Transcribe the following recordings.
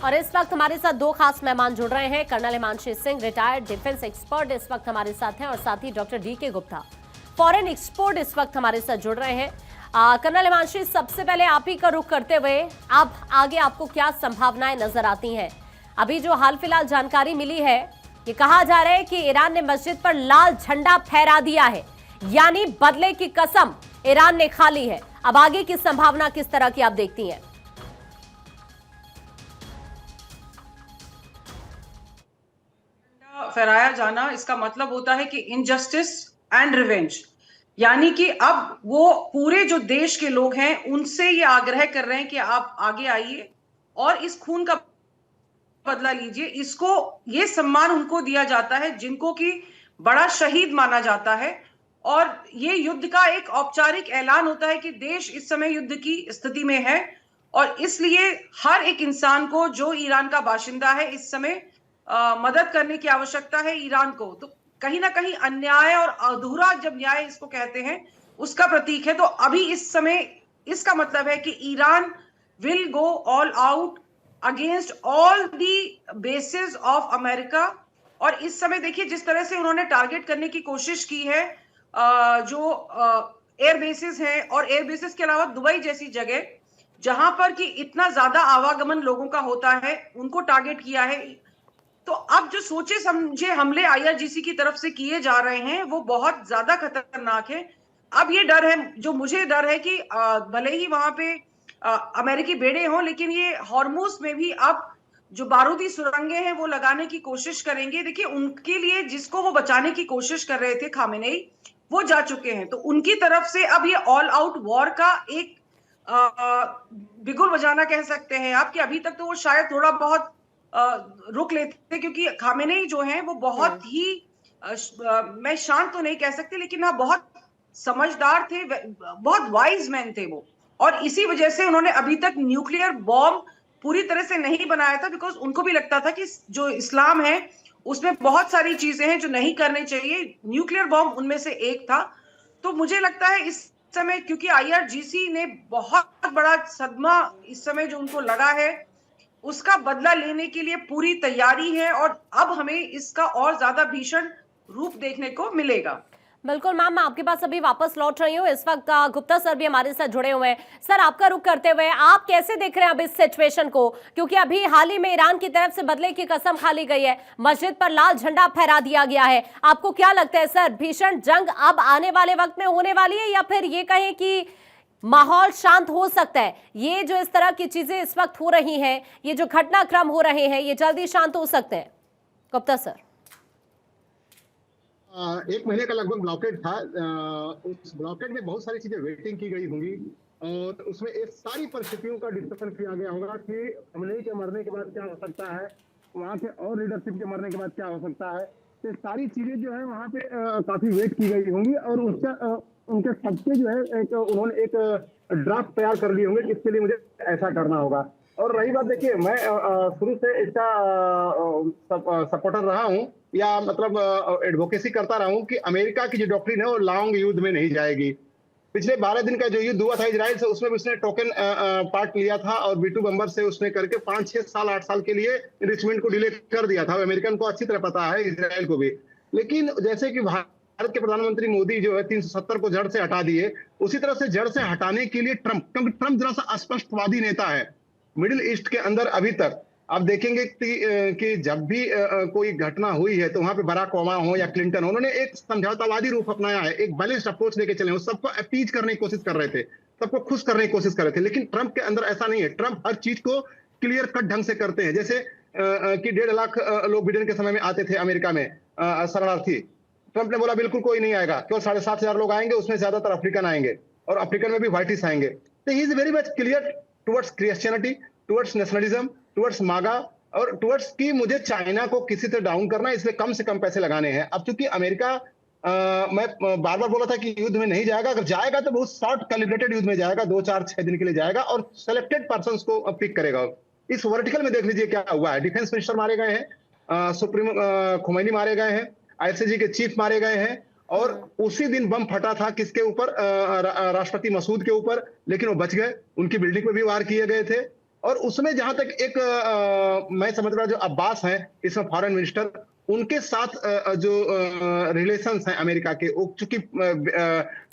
और इस वक्त हमारे साथ दो खास मेहमान जुड़ रहे हैं। Colonel Himanshu Singh, retired defence expert, इस वक्त हमारे साथ हैं, और साथ ही doctor DK Gupta, foreign expert, इस वक्त हमारे साथ जुड़ रहे हैं। कर्नल हिमांशु, सबसे पहले आप ही का रुख करते हुए, अब आगे आपको क्या संभावनाएं नजर आती हैं? अभी जो हाल फिलहाल जानकारी मिली है, ये कहा जा रहा है कि ईरान ने मस्जिद पर लाल झंडा फहरा दिया है, यानी बदले की कसम ईरान ने खा ली है। अब आगे की संभावना किस तरह की आप देखती हैं? फहराया जाना, इसका मतलब होता है कि इनजस्टिस एंड रिवेंज, यानी कि अब वो पूरे जो देश के लोग हैं उनसे ये आग्रह कर रहे हैं कि आप आगे आइए और इस खून का बदला लीजिए। इसको, ये सम्मान उनको दिया जाता है जिनको कि बड़ा शहीद माना जाता है, और ये युद्ध का एक औपचारिक ऐलान होता है कि देश इस समय युद्ध की स्थिति में है, और इसलिए हर एक इंसान को जो ईरान का बाशिंदा है इस समय मदद करने की आवश्यकता है ईरान को। तो कहीं ना कहीं अन्याय और अधूरा जब न्याय इसको कहते हैं उसका प्रतीक है। तो अभी इस समय इसका मतलब है कि Iran will go all out against all the basis of America. और इस समय देखिए जिस तरह से उन्होंने टारगेट करने की कोशिश की है, जो एयर बेसिस हैं, और एयर बेसिस के अलावा दुबई जैसी जगह जहां पर कि इतना ज्यादा आवागमन लोगों का होता है, उनको टारगेट किया है। तो अब जो सोचे समझे हमले IRGC की तरफ से किए जा रहे हैं वो बहुत ज्यादा खतरनाक है। अब ये डर है, जो मुझे डर है कि भले ही वहां पे अमेरिकी बेड़े हों, लेकिन ये हॉर्मुज में भी अब जो बारूदी सुरंगें हैं वो लगाने की कोशिश करेंगे। देखिए उनके लिए जिसको वो बचाने की कोशिश कर रहे थे, खामेनेई, वो जा चुके हैं। तो उनकी तरफ से अब ये ऑल आउट वॉर का एक बिगुल बजाना कह सकते हैं आप, कि अभी तक तो वो शायद थोड़ा बहुत रुक लेते, क्योंकि खामेनेई जो हैं वो बहुत ही मैं शांत तो नहीं कह सकती, लेकिन हाँ बहुत समझदार थे, बहुत वाइज मैन थे वो। और इसी वजह से उन्होंने अभी तक न्यूक्लियर बॉम्ब पूरी तरह से नहीं बनाया था, बिकॉज उनको भी लगता था कि जो इस्लाम है उसमें बहुत सारी चीजें हैं जो नहीं करनी चाहिए, न्यूक्लियर बॉम्ब उनमें से एक था। तो मुझे लगता है इस समय, क्योंकि IRGC ने बहुत बड़ा सदमा इस समय जो उनको लगा है, उसका बदला लेने के लिए पूरी तैयारी है, और अब हमें इसका और ज्यादा भीषण रूप देखने को मिलेगा। बिल्कुल मैम, मैं आपके पास अभी वापस लौट रही हूँ। इस वक्त गुप्ता सर भी हमारे साथ जुड़े हुए हैं। सर, आपका रुख करते हुए आप कैसे देख रहे हैं अब इस सिचुएशन को? क्योंकि अभी हाल ही में ईरान की तरफ से बदले की कसम खा ली गई है, मस्जिद पर लाल झंडा फहरा दिया गया है। आपको क्या लगता है सर, भीषण जंग अब आने वाले वक्त में होने वाली है, या फिर ये कहें कि माहौल शांत हो सकता है? ये जो इस तरह की चीजें इस वक्त हो रही हैं, ये जो घटनाक्रम हो रहे हैं, ये जल्दी शांत हो सकते हैं? गुप्ता सर। 1 महीने का लगभग ब्लॉकेड था। उस ब्लॉकेड में बहुत सारी चीजें वेटिंग की गई होंगी, और उसमें एक सारी परिस्थितियों का डिस्कशन किया गया होगा कि खमेनेई के मरने के बाद क्या हो सकता है, वहाँ के और लीडरशिप के मरने के बाद क्या हो सकता है। तो सारी चीजें जो है वहाँ पे काफी वेट की गई होंगी, और उसका उनके सबके जो है उन्होंने एक ड्राफ्ट तैयार कर लिए होंगे कि इसके लिए मुझे ऐसा करना होगा। और रही बात, देखिए मैं शुरू से इसका सपोर्टर रहा हूँ, या मतलब एडवोकेसी करता रहा हूँ कि अमेरिका की जो डॉक्ट्रिन है वो लॉन्ग युद्ध में नहीं जाएगी। पिछले 12 दिन का जो युद्ध हुआ था इजराइल से, उसमें भी उसने टोकन पार्ट लिया था, और B2 बम्बर से उसने करके 5, 6 साल, 8 साल के लिए इनरिचमेंट को डिले कर दिया था। अमेरिकन को अच्छी तरह पता है, इजराइल को भी। लेकिन जैसे कि भारत के प्रधानमंत्री मोदी जो है 370 को जड़ से हटा दिए, उसी तरह से जड़ से हटाने के लिए क्योंकि ट्रंप जरा सा स्पष्टवादी नेता है मिडिल ईस्ट के अंदर। अभी तक आप देखेंगे कि जब भी कोई घटना हुई है तो वहां पे बराक ओबामा हो या क्लिंटन हो, उन्होंने एक समझौतावादी रूप अपनाया है, एक बैलेंस्ड अप्रोच लेके चले, वो सबको अपीज करने की कोशिश कर रहे थे, सबको खुश करने की कोशिश कर रहे थे। लेकिन ट्रंप के अंदर ऐसा नहीं है। ट्रंप हर चीज को क्लियर कट ढंग से करते हैं। जैसे कि 1.5 लाख लोग बिडेन के समय में आते थे अमेरिका में शरणार्थी, ट्रंप ने बोला बिल्कुल कोई नहीं आएगा, केवल 7,500 लोग आएंगे, उसमें ज्यादातर अफ्रीकन आएंगे, और अफ्रीकन में भी व्हाइटिस आएंगे। तो he is very much clear towards Christianity, towards nationalism, towards मागा, और टुवर्ड्स की मुझे चाइना को किसी से डाउन करना है, इसलिए कम से कम पैसे लगाने हैं। अब चूंकि अमेरिका, मैं बार बार बोला था कि युद्ध में नहीं जाएगा, अगर जाएगा तो बहुत शॉर्ट कैलिब्रेटेड युद्ध में जाएगा, 2, 4, 6 दिन के लिए जाएगा, और सेलेक्टेड पर्संस को पिक करेगा। इस वर्टिकल में देख लीजिए क्या हुआ है। डिफेंस मिनिस्टर मारे गए हैं, सुप्रीम खुमैनी मारे गए हैं, ICG के चीफ मारे गए हैं, और उसी दिन बम फटा था किसके ऊपर, राष्ट्रपति मसूद के ऊपर, लेकिन वो बच गए, उनकी बिल्डिंग पे भी वार किए गए थे। और उसमें जहां तक एक मैं समझ रहा हूं, जो अब्बास हैं इसमें फॉरेन मिनिस्टर, उनके साथ जो रिलेशंस हैं अमेरिका के, वो चूंकि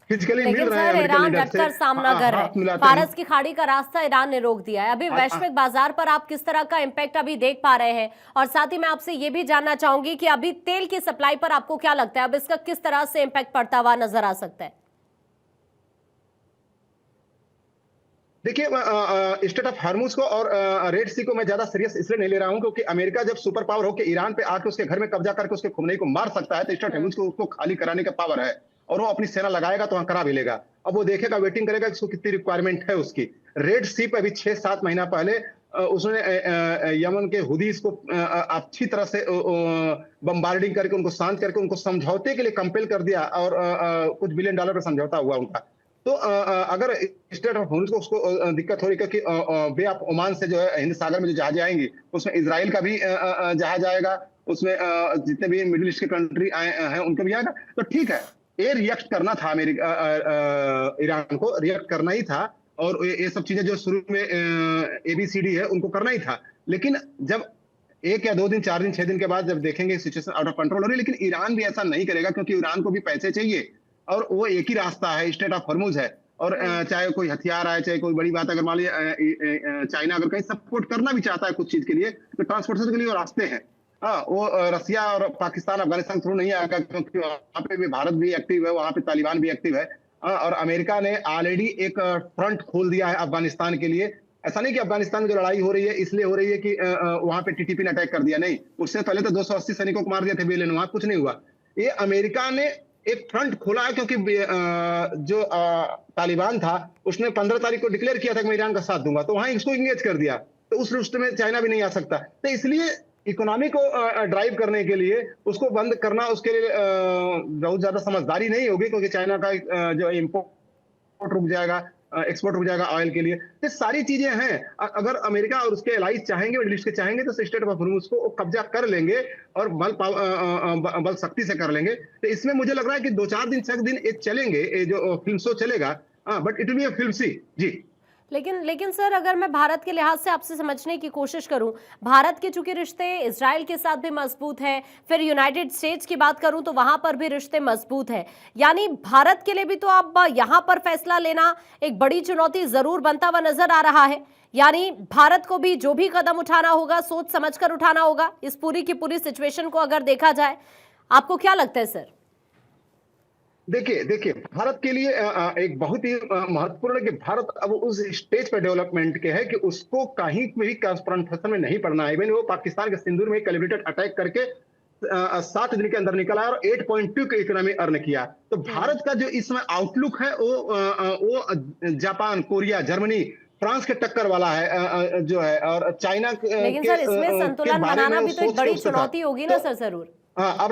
फिजिकली मिल लेकिन रहे हैं सर अमेरिकन ईरान लीडर से, डटकर सामना कर रहा हाथ है। मिलाते हैं। फारस की खाड़ी का रास्ता ईरान ने रोक दिया है। अभी वैश्विक बाजार पर आप किस तरह का इम्पैक्ट अभी देख पा रहे हैं? और साथ ही मैं आपसे ये भी जानना चाहूंगी कि अभी तेल की सप्लाई पर आपको क्या लगता है, अब इसका किस तरह से इम्पैक्ट पड़ता हुआ नजर आ सकता है? देखिए, स्टेट ऑफ हार्मुज को और रेड सी को मैं ज्यादा सीरियस इसलिए नहीं ले रहा हूं, क्योंकि अमेरिका जब सुपर पावर होकर ईरान पे आके उसके घर में कब्जा करके उसके खुमनई को मार सकता है, तो स्टेट ऑफ हार्मुज को उसको खाली कराने का पावर है, और वो अपनी सेना लगाएगा तो वहां करा भी लेगा। अब वो देखेगा, वेटिंग करेगा कि उसको कितनी रिक्वायरमेंट है उसकी। रेड सी पे अभी 6-7 महीना पहले उसने यमन के हुदीस को अच्छी तरह से बम्बार्डिंग करके, उनको शांत करके, उनको समझौते के लिए कंपेल कर दिया, और कुछ $बिलियन का समझौता हुआ उनका। तो अगर स्टेट ऑफ हॉर्मुज को उसको दिक्कत हो रही है, क्योंकि बे ऑफ ओमान से जो है हिंद सागर में जो जहाज आएंगी, उसमें इजराइल का भी जहाज आएगा, उसमें जितने भी मिडिल ईस्ट के कंट्री आए हैं उनका भी आएगा। तो ठीक है, ये रिएक्ट करना था अमेरिका, ईरान को रिएक्ट करना ही था, और ये सब चीजें जो शुरू में ABCD है उनको करना ही था। लेकिन जब 1 या 2 दिन, 4 दिन, 6 दिन के बाद जब देखेंगे सिचुएशन आउट ऑफ कंट्रोल हो रही है, लेकिन ईरान भी ऐसा नहीं करेगा, क्योंकि ईरान को भी पैसे चाहिए, और वो एक ही रास्ता है, स्टेट ऑफ हॉर्मुज है। और चाहे कोई हथियार आए, चाहे कोई बड़ी बात, अगर मान लीजिए चाइना अगर कहीं सपोर्ट करना भी चाहता है कुछ चीज के लिए, तो ट्रांसपोर्टेशन के लिए वो रास्ते हैं। हाँ, वो रसिया और पाकिस्तान, अफगानिस्तान थ्रू नहीं आएगा, क्योंकि वहां पे भी भारत भी एक्टिव है, वहां पे तालिबान भी एक्टिव है। और अमेरिका ने ऑलरेडी एक फ्रंट खोल दिया है अफगानिस्तान के लिए। ऐसा नहीं कि अफगानिस्तान में जो लड़ाई हो रही है इसलिए हो रही है कि वहां पे TTP ने अटैक कर दिया, नहीं। उससे पहले तो 280 सैनिकों को मार दिया थे बेलन, वहां कुछ नहीं हुआ। ये अमेरिका ने एक फ्रंट खोला है, क्योंकि जो तालिबान था उसने 15 तारीख को डिक्लेयर किया था कि मैं ईरान का साथ दूंगा, तो वहां इसको इंगेज कर दिया, तो उस रिश्ते में चाइना भी नहीं आ सकता। तो इसलिए इकोनॉमी को ड्राइव करने के लिए उसको बंद करना, उसके लिए बहुत ज्यादा समझदारी नहीं होगी, क्योंकि चाइना का जो इम्पोर्ट रुक जाएगा, एक्सपोर्ट रुक जाएगा ऑयल के लिए। ये सारी चीजें हैं। अगर अमेरिका और उसके एलाइज चाहेंगे, मिडिल ईस्ट के चाहेंगे, तो स्टेट ऑफ हॉर्मुज को कब्जा कर लेंगे, और बल शक्ति से कर लेंगे। तो इसमें मुझे लग रहा है कि 2-4 दिन, 6 दिन ये चलेंगे, ये जो फिल्म शो चलेगा, but it will be a film C G. लेकिन सर अगर मैं भारत के लिहाज से आपसे समझने की कोशिश करूं, भारत के चूंकि रिश्ते इजराइल के साथ भी मजबूत है, फिर यूनाइटेड स्टेट्स की बात करूं तो वहां पर भी रिश्ते मजबूत है, यानी भारत के लिए भी तो अब यहां पर फैसला लेना एक बड़ी चुनौती जरूर बनता हुआ नजर आ रहा है। यानी भारत को भी जो भी कदम उठाना होगा सोच समझकर उठाना होगा इस पूरी की पूरी सिचुएशन को अगर देखा जाए। आपको क्या लगता है सर? देखिए, भारत के लिए एक बहुत ही महत्वपूर्ण है कि भारत अब उस स्टेज पर डेवलपमेंट के है कि उसको कहीं भी कन्फ्रंटेशन में नहीं पड़ना है। इवन वो पाकिस्तान के सिंदूर में कैलिब्रेटेड अटैक करके 7 दिन के अंदर निकला और 8.2 की इकोनॉमी अर्न किया। तो भारत का जो इस समय आउटलुक है वो जापान, कोरिया, जर्मनी, फ्रांस के टक्कर वाला है जो है, और चाइना लेकिन सर इसमें संतुलन बनाना भी तो एक बड़ी चुनौती होगी ना सर जरूर। हाँ, अब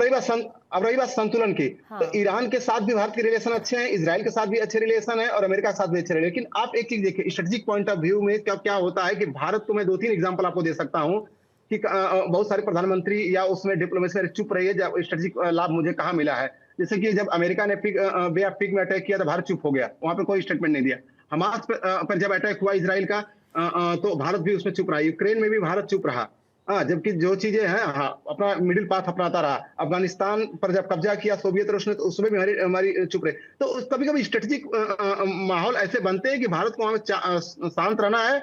रही बात संतुलन की। हाँ। तो ईरान के साथ भी भारत के रिलेशन अच्छे हैं, इजराइल के साथ भी अच्छे रिलेशन है, और अमेरिका के साथ भी अच्छे रिलेशन। लेकिन आप एक चीज देखिए, स्ट्रेटेजिक पॉइंट ऑफ व्यू में क्या होता है कि भारत को मैं 2-3 एग्जांपल आपको दे सकता हूं कि बहुत सारे प्रधानमंत्री या उसमें डिप्लोमेसी में चुप रही है, जब स्ट्रेटेजिक लाभ मुझे कहां मिला है। जैसे कि जब अमेरिका ने बे ऑफ पिग में अटैक किया तो भारत चुप हो गया, वहां पर कोई स्टेटमेंट नहीं दिया। हमास पर जब अटैक हुआ इजराइल का, तो भारत भी उसमें चुप रहा। यूक्रेन में भी भारत चुप रहा। हाँ, जबकि जो चीजें हैं, हाँ, अपना मिडिल पाथ अपनाता रहा। अफगानिस्तान पर जब कब्जा किया सोवियत रश ने, तो उसमें भी हमारी चुप रहे। तो कभी कभी स्ट्रेटेजिक माहौल ऐसे बनते हैं कि भारत को वहां शांत रहना है,